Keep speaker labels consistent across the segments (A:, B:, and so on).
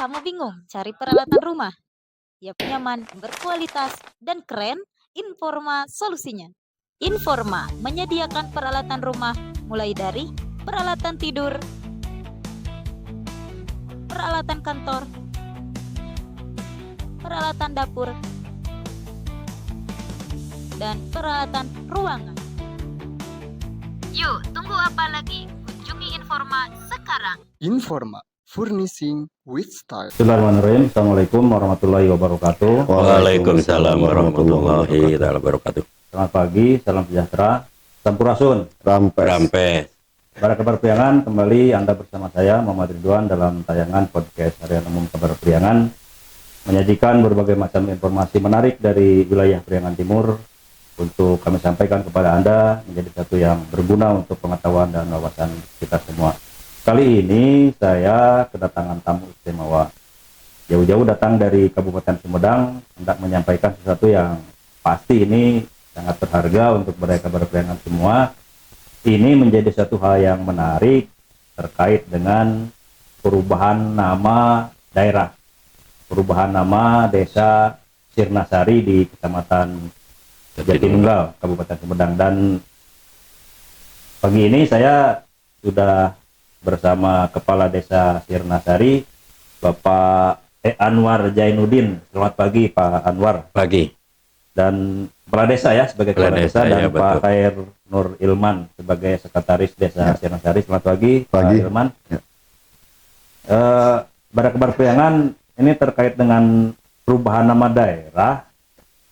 A: Kamu bingung cari peralatan rumah? Yang nyaman, berkualitas, dan keren? Informa solusinya. Informa menyediakan peralatan rumah mulai dari peralatan tidur, peralatan kantor, peralatan dapur, dan peralatan ruangan. Yuk, tunggu apa lagi? Kunjungi Informa sekarang.
B: Informa, furnishing with style.
C: Bismillahirrahmanirrahim. Assalamualaikum warahmatullahi wabarakatuh.
D: Waalaikumsalam warahmatullahi wabarakatuh.
C: Selamat pagi, salam sejahtera, sampurasun,
D: Rampes.
C: Para kabar priangan, kembali Anda bersama saya Muhammad Ridwan dalam tayangan podcast Harian Umum Kabar Priangan, menyajikan berbagai macam informasi menarik dari wilayah Priangan Timur untuk kami sampaikan kepada Anda menjadi satu yang berguna untuk pengetahuan dan wawasan kita semua. Kali ini saya kedatangan tamu istimewa. Jauh-jauh datang dari Kabupaten Sumedang, hendak menyampaikan sesuatu yang pasti ini sangat berharga untuk mereka berpriangan semua. Ini menjadi satu hal yang menarik terkait dengan perubahan nama daerah, perubahan nama desa Sirnasari di Kecamatan Jatinunggal, Kabupaten Sumedang. Dan pagi ini saya sudah bersama Kepala Desa Sirnasari, Bapak Anwar Jainuddin. Selamat pagi Pak Anwar.
D: Pagi.
C: Dan Kepala Desa ya, sebagai Kepala Desa, dan
D: ya,
C: Pak Khair Nur Ilman sebagai Sekretaris Desa Sirnasari. Selamat pagi, Pak Ilman.
B: Ya.
C: Pada kabar priangan ini terkait dengan perubahan nama daerah,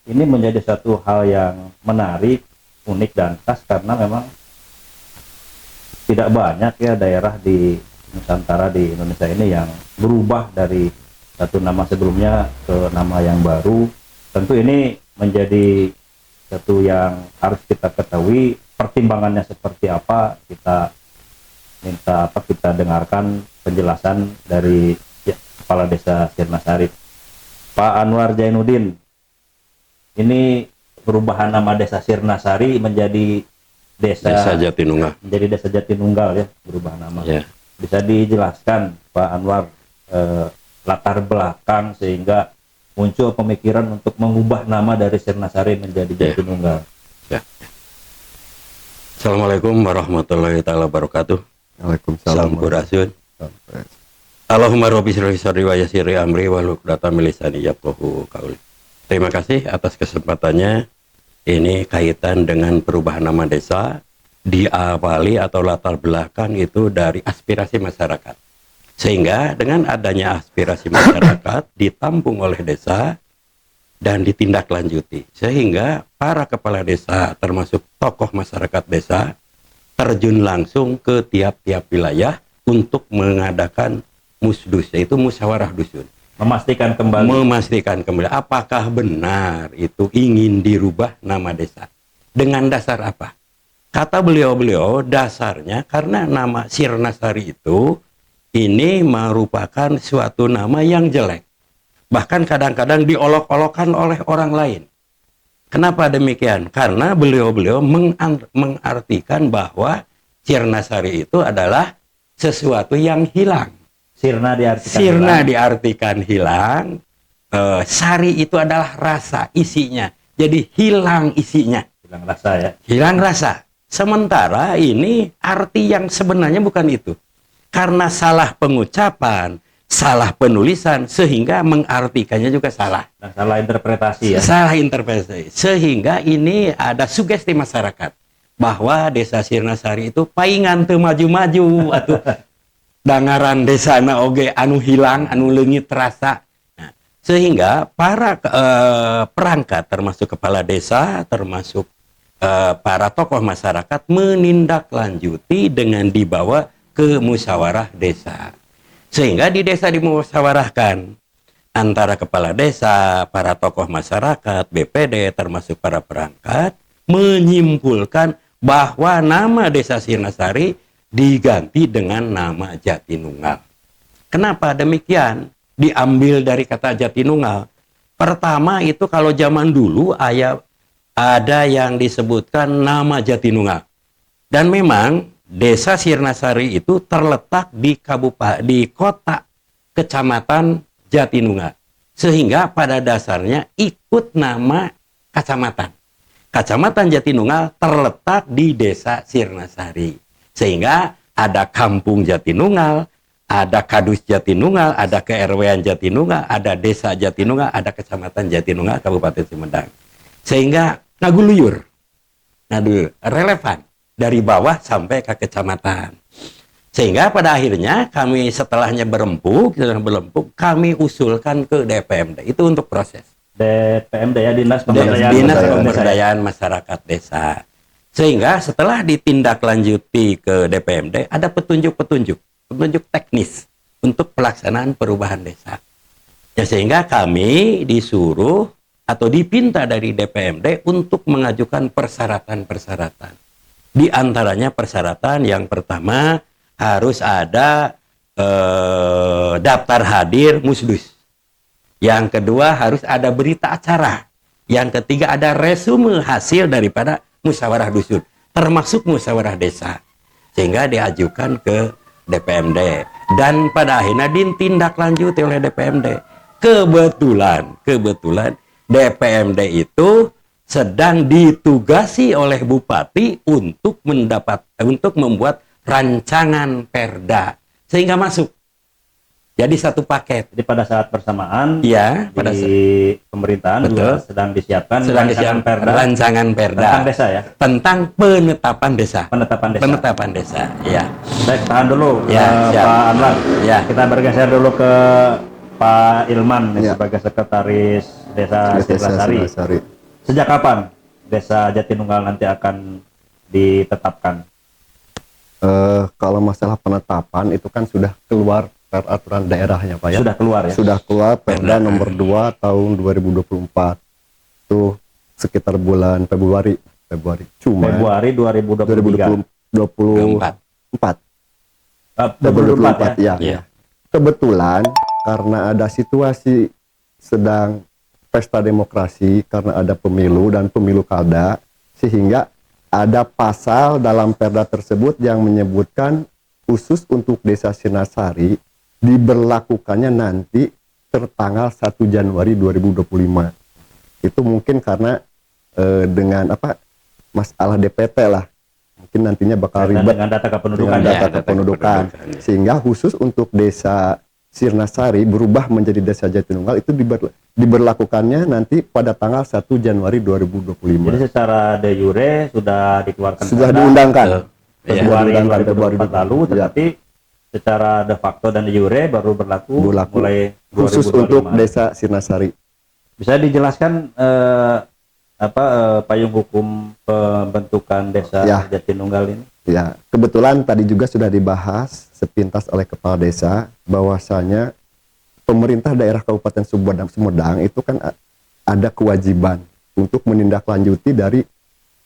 C: ini menjadi satu hal yang menarik, unik dan khas karena memang tidak banyak ya daerah di Nusantara di Indonesia ini yang berubah dari satu nama sebelumnya ke nama yang baru. Tentu ini menjadi satu yang harus kita ketahui pertimbangannya seperti apa. Kita dengarkan penjelasan dari Kepala Desa Sirnasari, Pak Anwar Jainuddin. Ini perubahan nama Desa Sirnasari menjadi Desa
D: Jatinunggal.
C: Menjadi Desa Jatinunggal ya, berubah nama.
D: Ya.
C: Bisa dijelaskan Pak Anwar latar belakang sehingga muncul pemikiran untuk mengubah nama dari Sirnasari menjadi Jatinunggal.
D: Ya. Assalamualaikum warahmatullahi wabarakatuh.
B: Waalaikumsalam.
D: Sampurasun. Allahumma rabbi shrah li sadri wa yassir li amri wahlul 'uqdatam min lisani yafqahu qawli. Terima kasih atas kesempatannya. Ini kaitan dengan perubahan nama desa, diawali atau latar belakang itu dari aspirasi masyarakat. Sehingga dengan adanya aspirasi masyarakat ditampung oleh desa dan ditindaklanjuti. Sehingga para kepala desa termasuk tokoh masyarakat desa terjun langsung ke tiap-tiap wilayah untuk mengadakan musdus, yaitu musyawarah dusun. Memastikan kembali apakah benar itu ingin dirubah nama desa. Dengan dasar apa? Kata beliau dasarnya karena nama Sirnasari itu ini merupakan suatu nama yang jelek. Bahkan kadang-kadang diolok-olokkan oleh orang lain. Kenapa demikian? Karena beliau mengartikan bahwa Sirnasari itu adalah sesuatu yang hilang. Sirna diartikan hilang. Sari itu adalah rasa, isinya. Jadi hilang isinya.
C: Hilang rasa ya.
D: Hilang rasa. Sementara ini arti yang sebenarnya bukan itu. Karena salah pengucapan, salah penulisan, sehingga mengartikannya juga salah.
C: Dan salah interpretasi ya.
D: Salah interpretasi. Sehingga ini ada sugesti masyarakat. Bahwa Desa Sirnasari itu paingan teu maju-maju atau dangaran desana oge anu hilang, anu leungit rasa. Nah, sehingga para perangkat termasuk kepala desa, termasuk para tokoh masyarakat menindaklanjuti dengan dibawa ke musyawarah desa. Sehingga di desa dimusyawarahkan antara kepala desa, para tokoh masyarakat, BPD termasuk para perangkat menyimpulkan bahwa nama Desa Sirnasari diganti dengan nama Jatinunggal. Kenapa demikian? Diambil dari kata Jatinunggal. Pertama itu kalau zaman dulu ada yang disebutkan nama Jatinunggal. Dan memang Desa Sirnasari itu terletak di kota Kecamatan Jatinunggal. Sehingga pada dasarnya ikut nama kecamatan. Kecamatan Jatinunggal terletak di Desa Sirnasari. Sehingga ada Kampung Jatinunggal, ada Kadus Jatinunggal, ada KRW-an Jatinunggal, ada Desa Jatinunggal, ada Kecamatan Jatinunggal, Kabupaten Sumedang. Sehingga ngaguluyur, relevan dari bawah sampai ke kecamatan. Sehingga pada akhirnya kami setelahnya berempuk, kami usulkan ke DPMD. Itu untuk proses.
C: DPMD ya, Dinas Pemberdayaan
D: Dinas
C: Masyarakat
D: Pemberdayaan Masyarakat Desa. Sehingga setelah ditindaklanjuti ke DPMD, ada petunjuk teknis untuk pelaksanaan perubahan desa. Ya, sehingga kami disuruh atau dipinta dari DPMD untuk mengajukan persyaratan-persyaratan. Di antaranya persyaratan yang pertama harus ada daftar hadir musdus. Yang kedua harus ada berita acara. Yang ketiga ada resume hasil daripada musyawarah dusun, termasuk musyawarah desa. Sehingga diajukan ke DPMD. Dan pada akhirnya ditindaklanjuti oleh DPMD. Kebetulan DPMD itu sedang ditugasi oleh Bupati untuk membuat rancangan perda sehingga masuk. Jadi satu paket.
C: Jadi pada saat bersamaan
D: ya,
C: di pemerintahan juga sedang disiapkan
D: rancangan perda
C: tentang desa ya.
D: Tentang penetapan desa.
C: Penetapan
D: desa. Ya.
C: Baik, tahan dulu
D: Ya,
C: Pak Anwar.
D: Ya.
C: Kita bergeser dulu ke Pak Ilman sebagai sekretaris Desa Sirnasari. Sejak kapan Desa Jatinunggal nanti akan ditetapkan?
B: Kalau masalah penetapan itu kan sudah keluar peraturan daerahnya Pak ya.
C: Sudah keluar ya?
B: Sudah keluar Perda nomor 2 tahun 2024. Itu sekitar bulan Februari.
C: Februari 2023.
B: 2024 ya.
D: Ya.
B: Kebetulan karena ada situasi sedang pesta demokrasi, karena ada pemilu dan pemilu kada, sehingga ada pasal dalam perda tersebut yang menyebutkan khusus untuk Desa Sirnasari diberlakukannya nanti tertanggal 1 Januari 2025. Itu mungkin karena dengan masalah DPT lah. Mungkin nantinya bakal ribet
C: dengan data kependudukan.
B: dengan data kependudukan. Sehingga khusus untuk Desa Sirnasari berubah menjadi Desa Jatinunggal itu diberlakukannya nanti pada tanggal 1 Januari 2025.
C: Jadi secara de jure sudah dikeluarkan.
B: Sudah diundangkan.
C: Februari 2024 lalu, tetapi secara de facto dan de jure baru berlaku mulai
B: khusus
C: 2025.
B: untuk Desa Sirnasari.
C: Bisa dijelaskan payung hukum pembentukan Desa Jatinunggal ini?
B: Ya, kebetulan tadi juga sudah dibahas sepintas oleh Kepala Desa bahwasanya pemerintah daerah Kabupaten Sumedang itu kan ada kewajiban untuk menindaklanjuti dari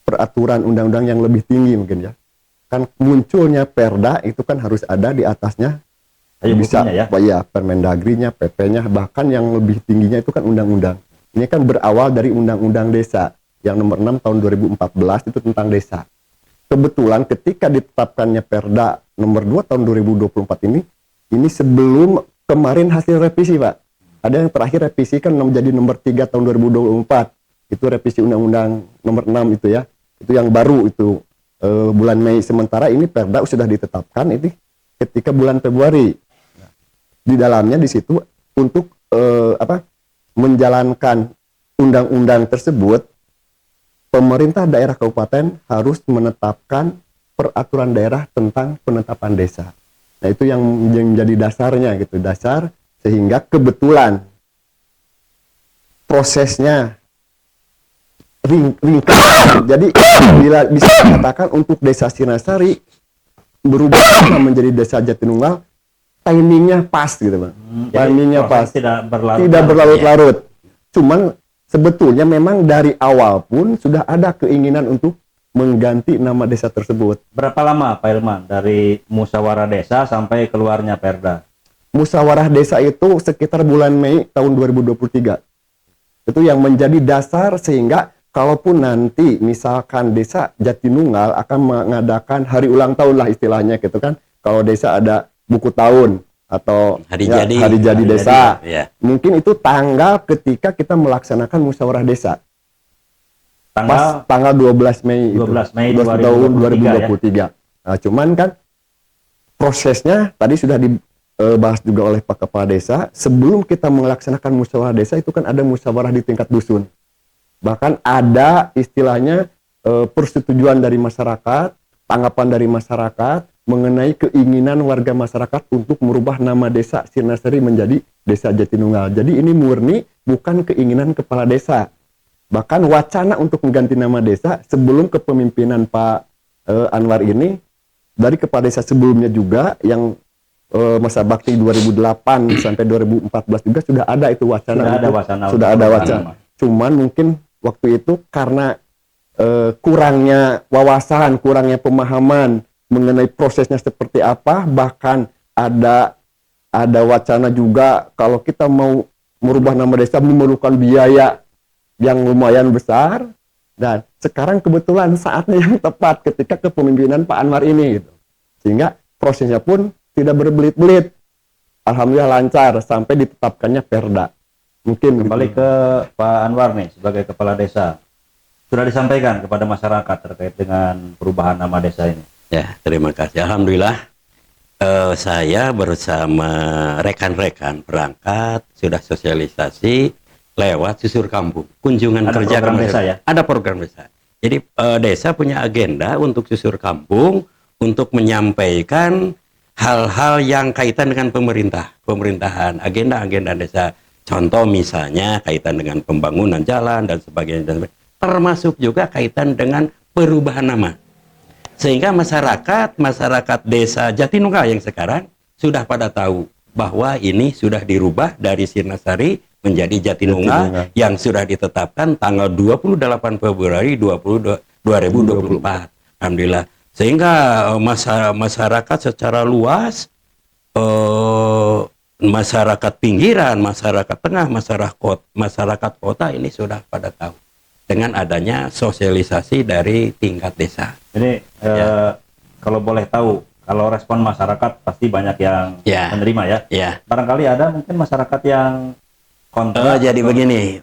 B: peraturan undang-undang yang lebih tinggi mungkin ya. Kan munculnya perda itu kan harus ada di atasnya bisa ya Permendagrinya, PP-nya, bahkan yang lebih tingginya itu kan undang-undang. Ini kan berawal dari Undang-Undang Desa yang nomor 6 tahun 2014 itu tentang desa. Kebetulan ketika ditetapkannya Perda nomor 2 tahun 2024 ini sebelum kemarin hasil revisi Pak. Ada yang terakhir revisi kan menjadi nomor 3 tahun 2024. Itu revisi Undang-Undang nomor 6 itu ya. Itu yang baru itu bulan Mei. Sementara ini Perda sudah ditetapkan ini ketika bulan Februari. Di dalamnya di situ untuk menjalankan undang-undang tersebut, pemerintah daerah kabupaten harus menetapkan peraturan daerah tentang penetapan desa. Nah, itu yang menjadi dasarnya gitu, dasar sehingga kebetulan prosesnya ringkas. Jadi bila bisa dikatakan untuk Desa Sirnasari berubah menjadi Desa Jatinunggal, timingnya pas gitu Bang. Timingnya pas. Tidak berlarut-larut. Cuman sebetulnya memang dari awal pun sudah ada keinginan untuk mengganti nama desa tersebut.
C: Berapa lama Pak Ilman dari musyawarah desa sampai keluarnya Perda?
B: Musyawarah desa itu sekitar bulan Mei tahun 2023. Itu yang menjadi dasar sehingga kalaupun nanti misalkan Desa Jatinunggal akan mengadakan hari ulang tahun lah istilahnya gitu kan. Kalau desa ada buku tahun atau
D: Hari
B: ya,
D: jadi.
B: hari jadi
C: Hari
B: desa.
D: Ya.
B: Mungkin itu tanggal ketika kita melaksanakan musyawarah desa. Pas tanggal 12 Mei
C: 12 Mei
B: itu, tahun 2023. Nah, cuman kan prosesnya tadi sudah dibahas juga oleh Pak Kepala Desa. Sebelum kita melaksanakan musyawarah desa itu kan ada musyawarah di tingkat dusun. Bahkan ada istilahnya persetujuan dari masyarakat, tanggapan dari masyarakat mengenai keinginan warga masyarakat untuk merubah nama desa Sirnasari menjadi Desa Jatinunggal. Jadi ini murni bukan keinginan kepala desa. Bahkan wacana untuk mengganti nama desa sebelum kepemimpinan Pak Anwar ini dari kepala desa sebelumnya juga yang masa bakti 2008 sampai 2014 juga sudah ada itu wacana. Sudah ada wacana. Cuman mungkin waktu itu karena kurangnya wawasan, kurangnya pemahaman mengenai prosesnya seperti apa, bahkan ada wacana juga kalau kita mau merubah nama desa memerlukan biaya yang lumayan besar, dan sekarang kebetulan saatnya yang tepat ketika kepemimpinan Pak Anwar ini gitu. Sehingga prosesnya pun tidak berbelit-belit. Alhamdulillah lancar sampai ditetapkannya Perda. Mungkin
C: kembali ke Pak Anwar nih sebagai kepala desa. Sudah disampaikan kepada masyarakat terkait dengan perubahan nama desa ini.
D: Ya, terima kasih. Alhamdulillah saya bersama rekan-rekan perangkat sudah sosialisasi lewat susur kampung, kunjungan
C: Ada
D: kerja
C: program
D: ke
C: desa ya?
D: Ada program desa. Jadi desa punya agenda untuk susur kampung untuk menyampaikan hal-hal yang kaitan dengan pemerintahan, agenda-agenda desa. Contoh misalnya kaitan dengan pembangunan jalan dan sebagainya, termasuk juga kaitan dengan perubahan nama. Sehingga masyarakat desa Jatinunggal yang sekarang sudah pada tahu bahwa ini sudah dirubah dari Sirnasari menjadi Jatinunggal yang sudah ditetapkan tanggal 28 Februari 2024. Alhamdulillah. Sehingga masyarakat secara luas, masyarakat pinggiran, masyarakat tengah, masyarakat kota ini sudah pada tahu dengan adanya sosialisasi dari tingkat desa.
C: Jadi kalau boleh tahu, kalau respon masyarakat pasti banyak yang menerima ya.
D: Ya.
C: Barangkali ada mungkin masyarakat yang kontra.
D: Jadi begini,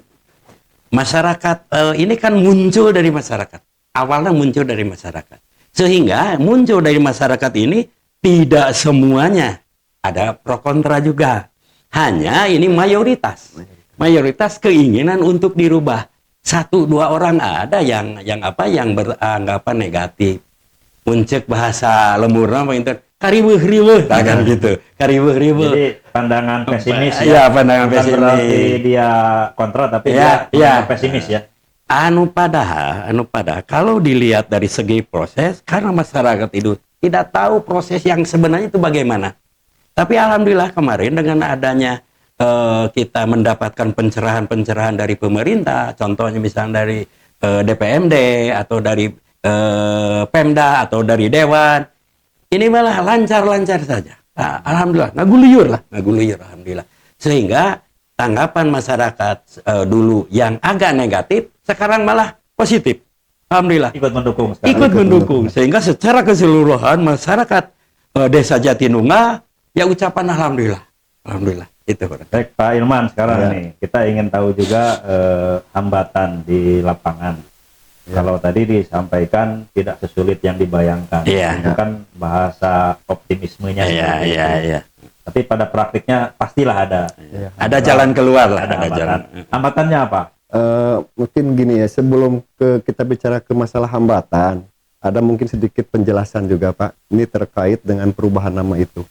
D: masyarakat ini kan muncul dari masyarakat. Awalnya muncul dari masyarakat. Sehingga muncul dari masyarakat ini tidak semuanya, ada pro kontra juga. Hanya ini mayoritas. Mayoritas keinginan untuk dirubah. 1-2 orang ada yang beranggapan negatif. Muncul bahasa lemurna itu kariweuh-riweuh kan gitu. Kariweuh-riweuh.
C: Jadi pandangan pesimis
D: ya. Pandangan
C: bukan
D: pesimis.
C: berarti dia kontra tapi dia pesimis ya.
D: Anu padahal kalau dilihat dari segi proses, karena masyarakat itu tidak tahu proses yang sebenarnya itu bagaimana. Tapi alhamdulillah kemarin dengan adanya kita mendapatkan pencerahan dari pemerintah, contohnya misalnya dari DPMD atau dari Pemda atau dari Dewan, ini malah lancar-lancar saja. Nah, alhamdulillah, ngaguliyur alhamdulillah. Sehingga tanggapan masyarakat dulu yang agak negatif, sekarang malah positif. Alhamdulillah.
C: Ikut mendukung sekarang.
D: Ikut mendukung. Sehingga secara keseluruhan masyarakat desa Jatinunggal, ya ucapan alhamdulillah. Alhamdulillah. Itu.
C: Baik Pak Ilman, sekarang nih kita ingin tahu juga hambatan di lapangan. Kalau tadi disampaikan tidak sesulit yang dibayangkan. Itu kan bahasa optimismenya.
D: Iya.
C: Tapi pada praktiknya pastilah ada.
D: Ada jalan keluar lah.
C: Ada hambatan. Hambatannya apa?
B: Mungkin gini ya, sebelum kita bicara ke masalah hambatan, ada mungkin sedikit penjelasan juga Pak. Ini terkait dengan perubahan nama itu.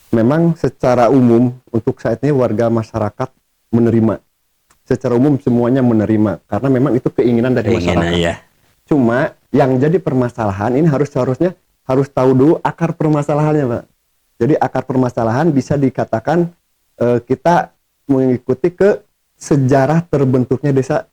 B: Memang secara umum untuk saat ini warga masyarakat menerima. Secara umum semuanya menerima karena memang itu keinginan dari masyarakat.
D: Iya.
B: Cuma yang jadi permasalahan ini harusnya harus tahu dulu akar permasalahannya Pak. Jadi akar permasalahan bisa dikatakan kita mengikuti ke sejarah terbentuknya desa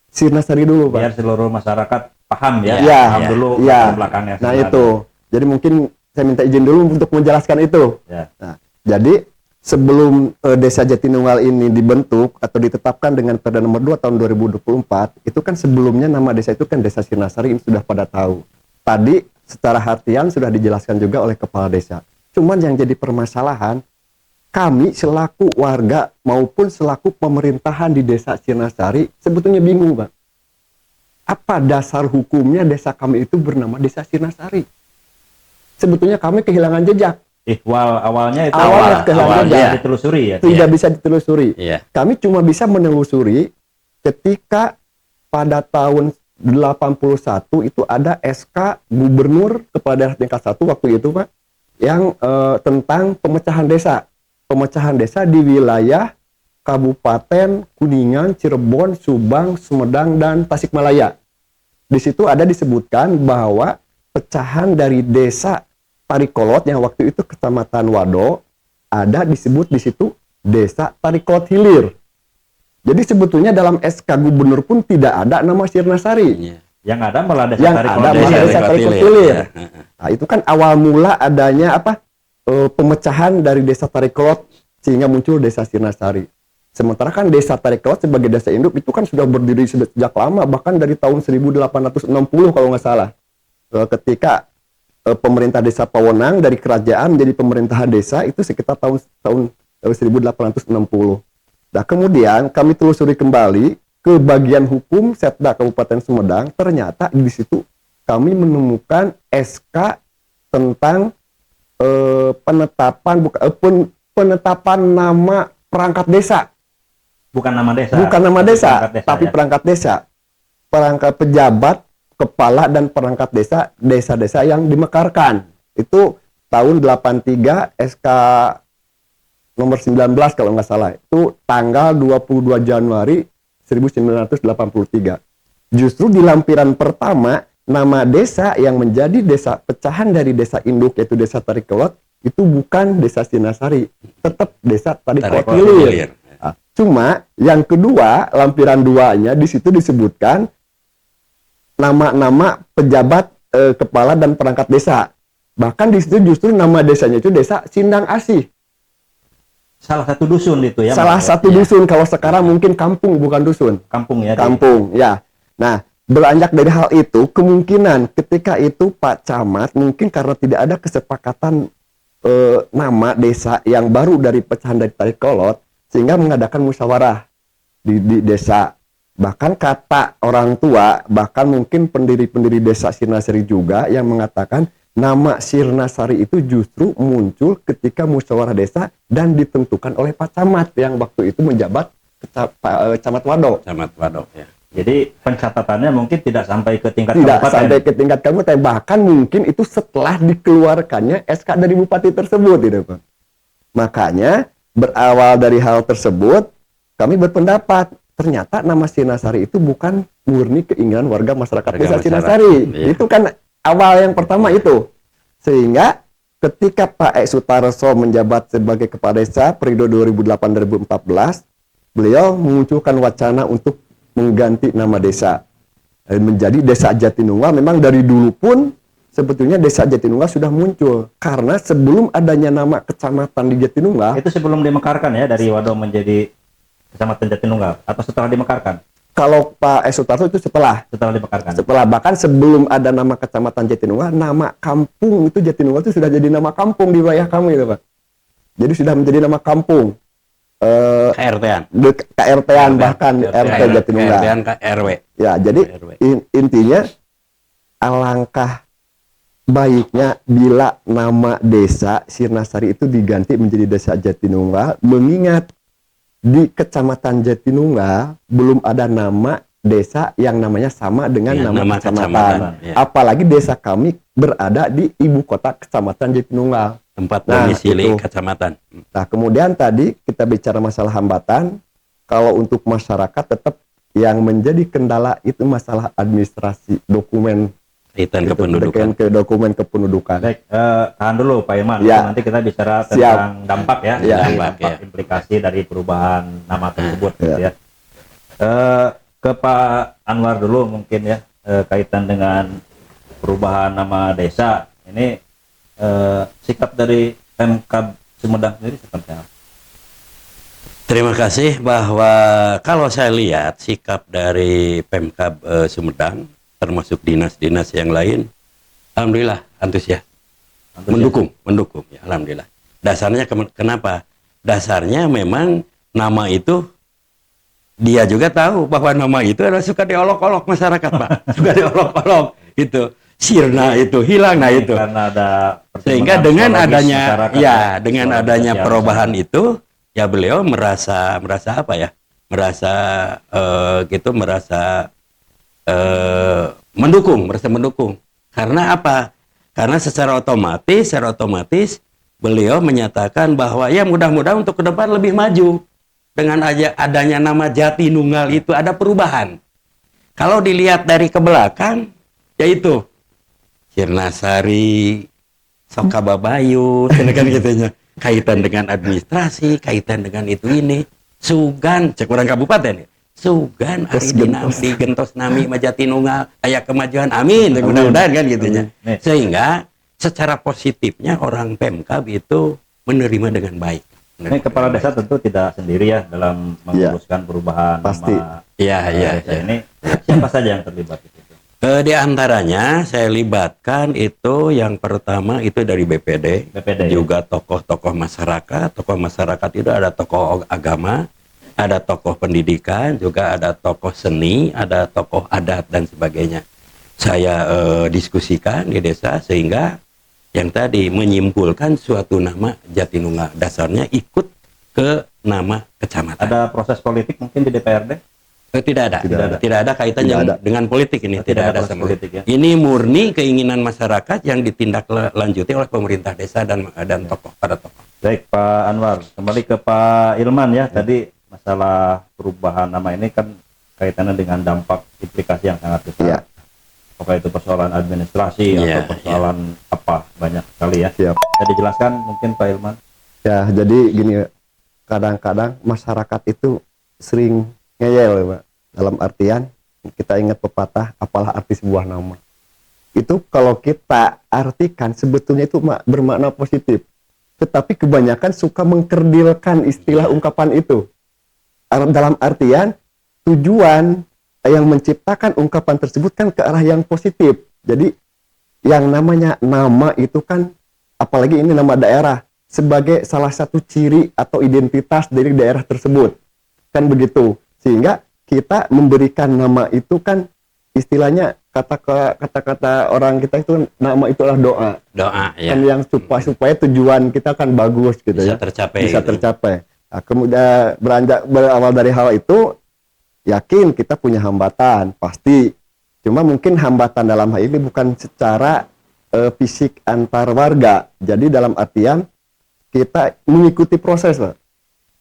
B: Sirnasari dulu Pak.
C: Biar seluruh masyarakat paham ya.
B: Paham
C: dulu belakangnya.
B: Nah itu. Jadi mungkin saya minta izin dulu untuk menjelaskan itu. Nah, jadi sebelum Desa Jatinunggal ini dibentuk atau ditetapkan dengan Perda Nomor 2 tahun 2024, itu kan sebelumnya nama desa itu kan Desa Sirnasari, ini sudah pada tahu. Tadi secara hartian sudah dijelaskan juga oleh kepala desa. Cuman yang jadi permasalahan kami selaku warga maupun selaku pemerintahan di Desa Sirnasari sebetulnya bingung, Pak. Apa dasar hukumnya desa kami itu bernama Desa Sirnasari? Sebetulnya kami kehilangan jejak.
C: Awalnya itu
B: Awalnya kehilangan
C: awalnya
B: jejak.
C: ditelusuri ya.
B: Tidak bisa ditelusuri.
D: Iya.
B: Kami cuma bisa menelusuri ketika pada tahun 81 itu ada SK Gubernur Kepala Daerah tingkat 1 waktu itu, Pak, yang tentang pemecahan desa. Pemecahan desa di wilayah Kabupaten Kuningan, Cirebon, Subang, Sumedang, dan Tasikmalaya. Di situ ada disebutkan bahwa pecahan dari desa Tarikolot yang waktu itu Kecamatan Wado, ada disebut di situ Desa Tarikolot Hilir. Jadi sebetulnya dalam SK Gubernur pun tidak ada nama Sirnasari.
D: Iya.
C: Yang ada malah Desa
B: Yang
C: Tarikolot
B: ada malah
C: Hilir.
B: Desa Tarikolot
D: Hilir.
B: Hilir.
D: Iya.
B: Nah, itu kan awal mula adanya pemecahan dari Desa Tarikolot sehingga muncul Desa Sirnasari. Sementara kan Desa Tarikolot sebagai desa induk itu kan sudah berdiri sejak lama, bahkan dari tahun 1860 kalau nggak salah. Ketika pemerintah desa Pawenang dari kerajaan menjadi pemerintahan desa itu sekitar tahun 1860. Nah, kemudian kami telusuri kembali ke bagian hukum Setda Kabupaten Sumedang, ternyata di situ kami menemukan SK tentang penetapan nama perangkat desa.
C: Bukan nama desa.
B: Bukan nama desa,
C: Perangkat
B: tapi
C: ya.
B: perangkat desa. Perangkat pejabat, kepala dan perangkat desa, desa-desa yang dimekarkan. Itu tahun 83 SK nomor 19 kalau nggak salah. Itu tanggal 22 Januari 1983. Justru di lampiran pertama, nama desa yang menjadi desa pecahan dari desa induk yaitu Desa Tarikolot itu bukan Desa Sirnasari, tetap Desa Tarikolot Hilir. Nah, cuma yang kedua, lampiran 2-nya di situ disebutkan nama-nama pejabat kepala dan perangkat desa. Bahkan di situ justru nama desanya itu Desa Sindang Asih.
C: Salah satu dusun itu ya.
B: Salah
C: Mas?
B: satu dusun, kalau sekarang mungkin kampung bukan dusun.
C: Kampung ya.
B: Kampung, ya. Nah, beranjak dari hal itu, kemungkinan ketika itu Pak Camat mungkin karena tidak ada kesepakatan nama desa yang baru dari pecahan dari Tarikolot, sehingga mengadakan musyawarah di desa. Bahkan kata orang tua, bahkan mungkin pendiri-pendiri desa Sirnasari juga yang mengatakan nama Sirnasari itu justru muncul ketika musyawarah desa dan ditentukan oleh Pak Camat yang waktu itu menjabat Camat Wado.
D: Camat Wadok ya.
C: Jadi pencatatannya mungkin tidak sampai ke tingkat
B: Tidak
C: kabupaten.
B: sampai ke tingkat kabupaten, bahkan mungkin itu setelah dikeluarkannya SK dari bupati tersebut, gitu, Pak. Makanya berawal dari hal tersebut, kami berpendapat ternyata nama Sirnasari itu bukan murni keinginan warga masyarakat
D: Warga
B: desa
D: masyarakat,
B: Sirnasari.
D: iya.
B: Itu kan awal yang pertama itu. Sehingga ketika Pak Ek Sutarso menjabat sebagai kepala desa periode 2008-2014, beliau memunculkan wacana untuk mengganti nama desa menjadi Desa Jatinunggal. Memang dari dulu pun sebetulnya Desa Jatinunggal sudah muncul karena sebelum adanya nama kecamatan di Jatinunggal,
C: Itu sebelum dimekarkan ya dari Wado menjadi Kecamatan Jatinunggal atau setelah dimekarkan?
B: kalau Pak Ek Sutarso itu setelah
C: Dimekarkan.
B: bahkan sebelum ada nama kecamatan Jatinunggal, nama kampung itu Jatinunggal itu sudah jadi nama kampung di wilayah kami itu, Pak. Jadi sudah menjadi nama kampung.
D: KRT-an.
B: KRT-an bahkan RT Jatinunggal.
D: KRT-an KRW.
B: Ya, jadi
D: RW.
B: intinya alangkah baiknya bila nama desa Sirnasari itu diganti menjadi Desa Jatinunggal, mengingat di Kecamatan Jatinunggal belum ada nama desa yang namanya sama dengan
D: Ya,
B: nama
D: nama
B: kecamatan.
D: kecamatan, ya.
B: Apalagi desa kami berada di ibu kota Kecamatan Jatinunggal.
D: Tempat
B: Nah,
D: domisili
B: itu.
D: kecamatan.
B: Nah, kemudian tadi kita bicara masalah hambatan, kalau untuk masyarakat tetap yang menjadi kendala itu masalah administrasi dokumen,
D: Kaitan
B: itu,
D: kependudukan.
B: ke dokumen kependudukan.
C: Baik, tahan dulu Pak Iman.
B: Ya.
C: Nanti kita bicara
B: Siap.
C: tentang dampak ya,
B: Ya.
C: dari
D: Dampak,
C: dampak
D: ya.
C: implikasi dari perubahan nama tersebut.
B: Ya.
C: Gitu ya. Ke Pak Anwar dulu mungkin ya, kaitan dengan perubahan nama desa. Ini sikap dari Pemkab Sumedang sendiri seperti apa?
D: Terima kasih bahwa kalau saya lihat sikap dari Pemkab Sumedang termasuk dinas-dinas yang lain, alhamdulillah antusias, mendukung ya, alhamdulillah. Dasarnya kenapa? dasarnya memang nama itu dia juga tahu bahwa nama itu adalah suka diolok-olok masyarakat, Pak. Suka diolok-olok itu. Sirna itu hilang, nah itu.
C: Karena ada
D: Sehingga
C: pertimbangan
D: dengan
C: psikologis
D: adanya
C: masyarakat
D: dengan
C: soal
D: adanya
C: sosial
D: perubahan
C: sana.
D: itu, ya beliau merasa apa ya? Merasa merasa mendukung. Karena apa? Karena secara otomatis beliau menyatakan bahwa ya mudah-mudahan untuk ke depan lebih maju. Dengan adanya nama Jatinunggal itu ada perubahan. Kalau dilihat dari ke belakang, yaitu Sirnasari, Sokababayu, kan gitunya. Kaitan dengan administrasi, kaitan dengan itu ini. Sugan, cek orang kabupaten ya. Sugan, Ari Dinamdi, Gentos Nami, Majatinunggal, aya kemajuan, amin. Mudah-mudahan kan gitunya. Sehingga secara positifnya orang Pemkab itu menerima dengan baik.
C: Ini kepala desa tentu tidak sendiri ya dalam menguruskan perubahan
B: Pasti.
C: nama
D: Iya.
C: desa ini. Siapa saja yang terlibat di situ?
D: Di antaranya saya libatkan itu yang pertama itu dari BPD, juga tokoh-tokoh masyarakat. Tokoh masyarakat itu ada tokoh agama, ada tokoh pendidikan, juga ada tokoh seni, ada tokoh adat dan sebagainya. Saya diskusikan di desa sehingga yang tadi menyimpulkan suatu nama Jatinunggal. Dasarnya ikut ke nama kecamatan.
C: Ada proses politik mungkin di DPRD?
D: Tidak ada kaitannya dengan politik ini. Tidak ada sama.
C: Politik, ya?
D: Ini murni keinginan masyarakat yang ditindaklanjuti oleh pemerintah desa dan para tokoh.
C: Baik Pak Anwar, kembali ke Pak Ilman ya. Tadi masalah perubahan nama ini kan kaitannya dengan dampak implikasi yang sangat besar.
B: Ya.
C: Apakah itu persoalan administrasi atau persoalan apa, banyak sekali ya.
B: Siap.
C: Bisa dijelaskan mungkin Pak Ilman?
B: Ya, jadi gini, kadang-kadang masyarakat itu sering ngeyel ya, Pak. Dalam artian kita ingat pepatah, apalah arti sebuah nama. Itu kalau kita artikan sebetulnya itu bermakna positif. Tetapi kebanyakan suka mengkerdilkan istilah ungkapan itu. Dalam artian tujuan yang menciptakan ungkapan tersebut kan ke arah yang positif. Jadi yang namanya nama itu kan, apalagi ini nama daerah, sebagai salah satu ciri atau identitas dari daerah tersebut. Kan begitu. Sehingga kita memberikan nama itu kan istilahnya kata-kata orang kita itu nama itu adalah doa.
D: Doa ya.
B: Kan yang supaya tujuan kita kan bagus gitu
D: Bisa
B: ya.
D: tercapai.
B: Bisa
D: gitu.
B: tercapai. Nah, kemudian berawal dari hal itu, yakin kita punya hambatan, pasti. Cuma mungkin hambatan dalam hal ini bukan secara fisik antar warga. Jadi dalam artian kita mengikuti proses, Pak.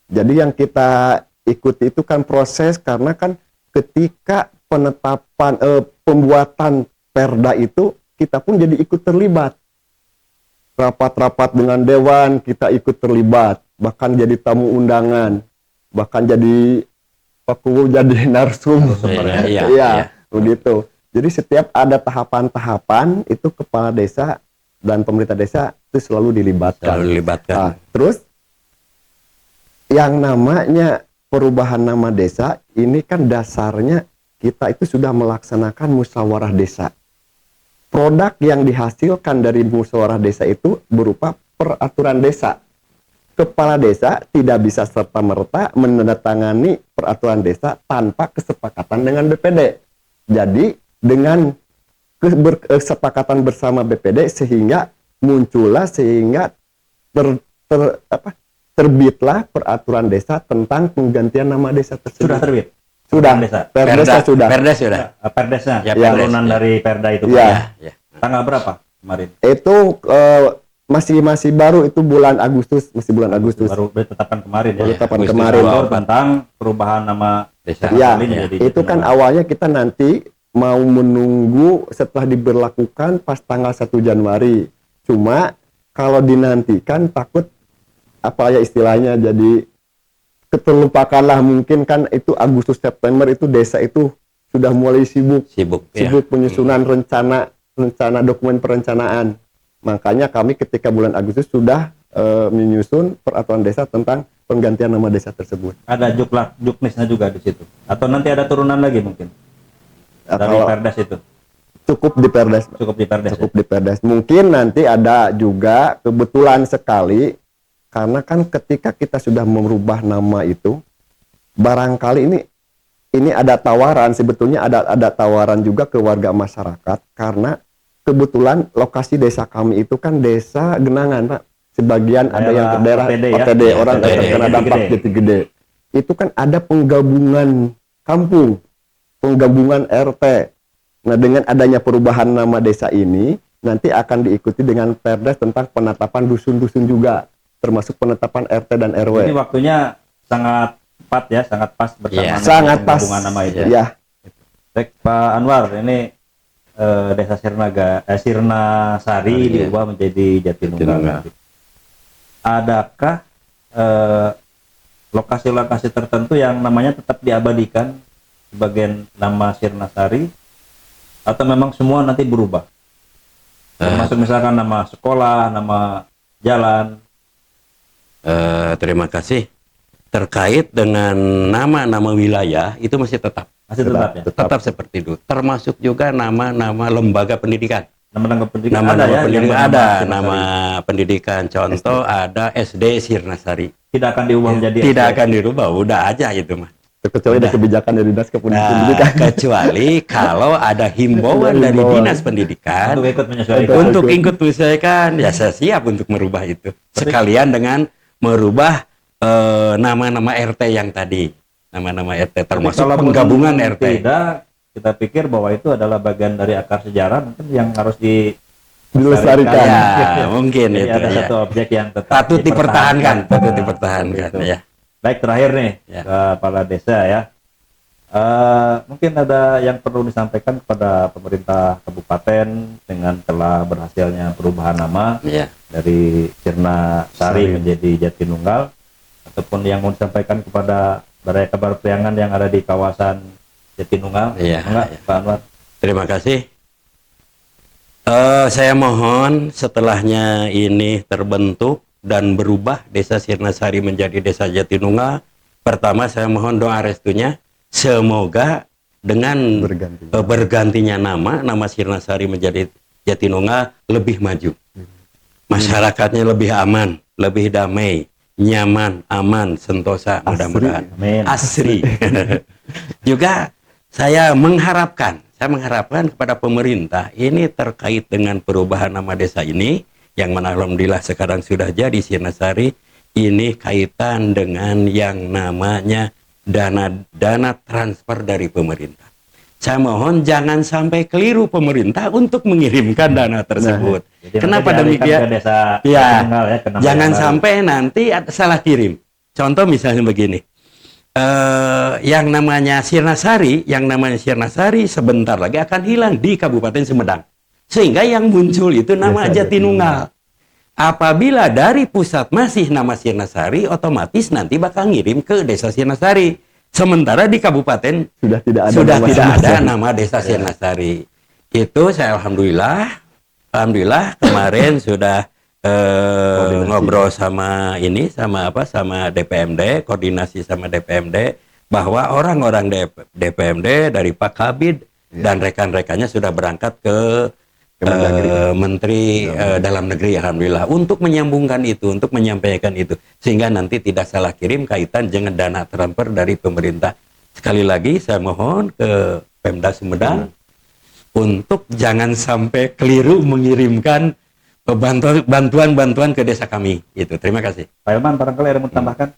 B: Jadi yang kita ikuti itu kan proses, karena kan ketika penetapan pembuatan perda itu kita pun jadi ikut terlibat. Rapat-rapat dengan dewan kita ikut terlibat, bahkan jadi tamu undangan, bahkan jadi narsum. Iya, begitu. Jadi setiap ada tahapan-tahapan itu kepala desa dan pemerintah desa itu selalu dilibatkan. Nah, terus yang namanya perubahan nama desa ini kan dasarnya kita itu sudah melaksanakan musyawarah desa. Produk yang dihasilkan dari musyawarah desa itu berupa peraturan desa. Kepala desa tidak bisa serta-merta menandatangani peraturan desa tanpa kesepakatan dengan BPD. Jadi dengan kesepakatan bersama BPD sehingga terbitlah peraturan desa tentang penggantian nama desa tersebut.
C: Sudah terbit?
B: Sudah.
C: Perda
B: sudah.
C: Perdesnya?
D: Ya,
C: turunan dari perda itu.
B: Ya.
C: Tanggal berapa kemarin?
B: Itu masih baru, itu bulan Agustus,
C: Baru ditetapkan kemarin
B: baru
C: ya.
B: ditetapkan kemarin.
C: Tentang perubahan nama desa.
B: Ya,
C: Jadi
B: itu kan awalnya kita nanti mau menunggu setelah diberlakukan pas tanggal 1 Januari. Cuma kalau dinantikan takut apa ya istilahnya, jadi keterlupakanlah, mungkin kan itu Agustus September itu desa itu sudah mulai sibuk penyusunan rencana dokumen perencanaan. Makanya kami ketika bulan Agustus sudah menyusun peraturan desa tentang penggantian nama desa tersebut.
C: Ada juknisnya juga di situ. Atau nanti ada turunan lagi mungkin dari perdes itu.
B: Cukup di perdes.
C: Cukup di perdes.
B: Mungkin nanti ada juga, kebetulan sekali Karena kan ketika kita sudah merubah nama itu, barangkali ini ada tawaran, sebetulnya ada tawaran juga ke warga masyarakat, karena kebetulan lokasi desa kami itu kan desa Genangan, Pak. Sebagian ada yang ke daerah
C: OTD, ya?
B: OTD, orang
D: OTD,
B: yang terkena dampak
C: Jatigede.
B: Jatigede. Itu kan ada penggabungan kampung, penggabungan RT. Nah, dengan adanya perubahan nama desa ini, nanti akan diikuti dengan Perdes tentang penetapan dusun-dusun juga, termasuk penetapan RT dan RW.
C: Jadi waktunya sangat tepat ya, sangat pas bersama
D: Iya.
C: dengan
B: Sangat pas.
C: penggabungan nama itu.
B: Ya,
C: Baik, Pak Anwar, ini Desa Sirna Sari
D: Iya.
C: diubah menjadi Jatinunggal.
D: Jatinunggal.
C: Adakah lokasi-lokasi tertentu yang namanya tetap diabadikan sebagai nama Sirna Sari, atau memang semua nanti berubah? Termasuk misalkan nama sekolah, nama jalan.
D: Terima kasih. Terkait dengan nama-nama wilayah itu masih tetap
C: Masih tetap ya?
D: tetap seperti itu. Termasuk juga nama-nama lembaga pendidikan.
C: Nama-nama pendidikan
D: Nama-nama
C: ada ya?
D: pendidikan
C: yang
D: ada,
C: Sirna
D: nama
C: Sari.
D: pendidikan contoh ada SD Sirnasari.
C: Tidak akan diubah menjadi
D: Tidak
C: SD.
D: akan dirubah, udah aja itu mah.
B: kecuali ada kebijakan dari Dinas
D: Nah,
B: Pendidikan.
D: kecuali kalau ada himbauan dari
B: Himbauan.
D: Dinas Pendidikan
C: Untuk ikut menyesuaikan.
D: untuk ikut menyesuaikan, ya saya siap untuk merubah itu. Sekalian dengan merubah nama-nama RT yang tadi, nama-nama RT termasuk
C: Kalaupun
D: penggabungan RT.
C: Tidak, kita pikir bahwa itu adalah bagian dari akar sejarah mungkin yang harus
B: Dilestarikan.
D: Ya, mungkin
C: Jadi
D: itu.
C: ada
D: Ya.
C: satu objek yang tetap
D: Patut dipertahankan, patut
C: Nah,
D: dipertahankan.
C: seperti itu.
D: Ya.
C: Baik, terakhir nih
D: Ya.
C: ke kepala desa ya. Mungkin ada yang perlu disampaikan kepada pemerintah kabupaten dengan telah berhasilnya perubahan nama
D: Ya.
C: dari Sirna Sari menjadi Jatinunggal, ataupun yang mau disampaikan kepada Balai Kabar Priangan yang ada di kawasan Jatinunggal.
D: Iya,
C: Enggak,
D: iya.
C: Pak Anwar?
D: Terima kasih. Saya mohon setelahnya ini terbentuk dan berubah Desa Sirnasari menjadi Desa Jatinunggal, pertama saya mohon doa restunya, semoga dengan bergantinya nama Sirnasari menjadi Jatinunggal lebih maju. Masyarakatnya lebih aman, lebih damai, nyaman, aman, sentosa, mudah-mudahan.
C: Amin.
D: Asri. Juga saya mengharapkan kepada pemerintah ini terkait dengan perubahan nama desa ini, yang mana alhamdulillah sekarang sudah jadi Sirnasari, ini kaitan dengan yang namanya dana transfer dari pemerintah. Saya mohon jangan sampai keliru pemerintah untuk mengirimkan dana tersebut.
C: Jadi
D: Kenapa
C: nanti dialihkan
D: demikian?
C: ke Desa
D: Ya,
C: Jatinunggal ya, ke nama
D: jangan
C: yang baru.
D: sampai nanti salah kirim. Contoh misalnya begini, yang namanya Sirnasari sebentar lagi akan hilang di Kabupaten Sumedang, sehingga yang muncul itu nama
B: Desa
D: Jatinunggal. Apabila dari pusat masih nama Sirnasari, otomatis nanti bakal ngirim ke Desa Sirnasari. Sementara di kabupaten
B: Sudah tidak ada
D: sudah
B: nama
D: tidak ada
B: Sirnasari.
D: nama Desa Sirnasari. Itu saya alhamdulillah kemarin sudah ngobrol sama DPMD, koordinasi sama DPMD, bahwa orang-orang DPMD dari Pak Kabid dan rekan-rekannya sudah berangkat ke Menteri Dalam Negeri, alhamdulillah, untuk menyambungkan itu, untuk menyampaikan itu, sehingga nanti tidak salah kirim kaitan dengan dana transfer dari pemerintah. Sekali lagi saya mohon ke Pemda Sumedang untuk jangan sampai keliru mengirimkan bantuan ke desa kami. Itu. Terima kasih.
C: Pak Ilman, barangkali ada yang mau tambahkan?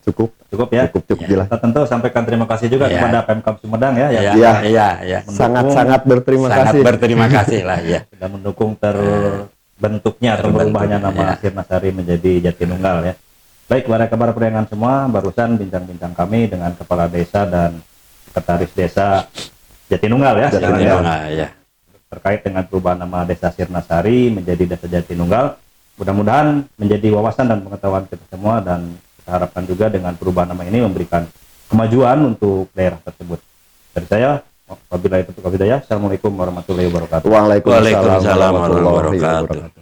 B: Cukup
C: Ya.
B: cukup jelas.
C: Kita tentu sampaikan terima kasih juga
D: Ya.
C: kepada Pemkab Sumedang ya, yang
D: Iya.
B: Sangat berterima
D: Sangat
B: kasih.
D: berterima kasih lah ya.
C: sudah mendukung terbentuknya atau berubahnya nama Sirnasari menjadi Jatinunggal ya. Baik, Balai Kabar Priangan semua, barusan bincang-bincang kami dengan Kepala Desa dan Sekretaris Desa Jatinunggal ya,
D: Jatinunggal, ya.
C: terkait dengan perubahan nama Desa Sirnasari menjadi Desa Jatinunggal. Mudah-mudahan menjadi wawasan dan pengetahuan kita semua, dan kita harapkan juga dengan perubahan nama ini memberikan kemajuan untuk daerah tersebut. Dari saya, wabillahi taufiq wal hidayah. Assalamualaikum warahmatullahi wabarakatuh.
B: Waalaikumsalam
D: Waalaikumsalam warahmatullahi
B: warahmatullahi
D: wabarakatuh.
B: wabarakatuh.